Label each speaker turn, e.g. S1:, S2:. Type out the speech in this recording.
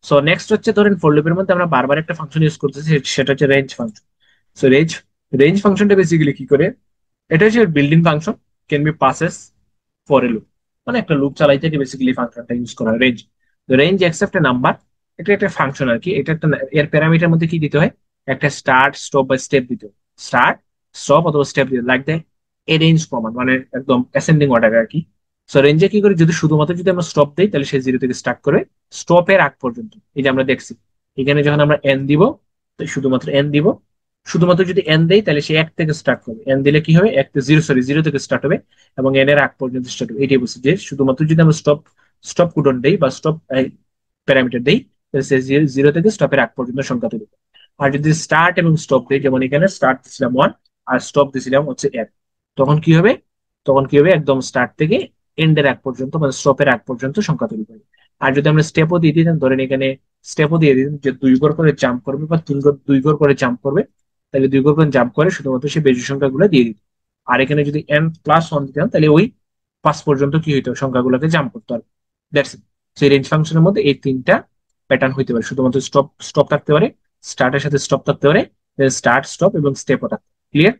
S1: So next হচ্ছে ধরেন for লুপের মধ্যে আমরা বারবার একটা ফাংশন ইউজ করতেছি, সেটা হচ্ছে range function. So range range ফাংশনটা বেসিক্যালি কি করে, এটা হচ্ছে building function, can be passes for a loop, মানে একটা লুপ চালাইতে বেসিক্যালি ফাংশনটা ইউজ করা হয় রেঞ্জ। রেঞ্জ অ্যাকসেপ্ট এ নাম্বার, এটা একটা ফাংশন আর কি, এটা একটা এর প্যারামিটার মধ্যে কি দিতে হয়, একটা স্টার্ট স্টপ বা স্টেপ দিতে হয়, স্টার্ট স্টপ অথবা স্টেপ দিতে like the a range command, মানে একদম অ্যাসেন্ডিং অর্ডার আর কি। সো রেঞ্জে কি করি, যদি শুধুমাত্র যদি আমরা স্টপ দিই তাহলে সে জিরো থেকে স্টার্ট করে স্টপের আগ পর্যন্ত, এই যে আমরা দেখছি এখানে যখন আমরা এন দিব, তো শুধুমাত্র এন দিব, শুধুমাত্র যদি এন দেই তাহলে সে এক থেকে স্টার্ট করবে, এন দিলে কি হবে, এক জিরো, সরি জিরো থেকে স্টার্ট হবে এবং এন এর আগ পর্যন্ত স্টার্ট হবে। এটাই বলছি যে শুধুমাত্র যদি আমরা স্টপ স্টপ কুডন দেই বা স্টপ প্যারামিটার দেই, তাহলে সে জিরো থেকে স্টপের আগ পর্যন্ত সংখ্যা তৈরি করে। আর যদি স্টার্ট এবং স্টপ দেই, যেমন এখানে স্টার্ট দিছিলাম ওয়ান আর স্টপ দিছিলাম হচ্ছে এক, তখন কি হবে, তখন কি হবে, একদম স্টার্ট থেকে এন্ডের আগ পর্যন্ত মানে স্টপের আগ পর্যন্ত সংখ্যা তৈরি করে। আর যদি আমরা স্টেপও দিয়ে দিতাম, ধরেন এখানে স্টেপও দিয়ে দিতাম যে দুই ঘর করে জাম্প করবে বা দুই ঘর করে জাম্প করবে, তাহলে দুই ঘর করে জাম্প করে শুধুমাত্র সেই বেজোড় সংখ্যাগুলো দিয়ে দিত। আর এখানে যদি এন প্লাস ওয়ান দিতাম তাহলে ওই পাঁচ পর্যন্ত কি হইতো, সংখ্যাগুলোকে জাম্প করতে হবে। That's it. সেই রেঞ্জ ফাংশনের মধ্যে এই তিনটা প্যাটার্ন হইতে পারে, শুধুমাত্র স্টপ স্টপ থাকতে পারে, স্টার্টের সাথে স্টপ থাকতে পারে, স্টার্ট স্টপ এবং স্টেপও থাকতে পারে। ক্লিয়ার?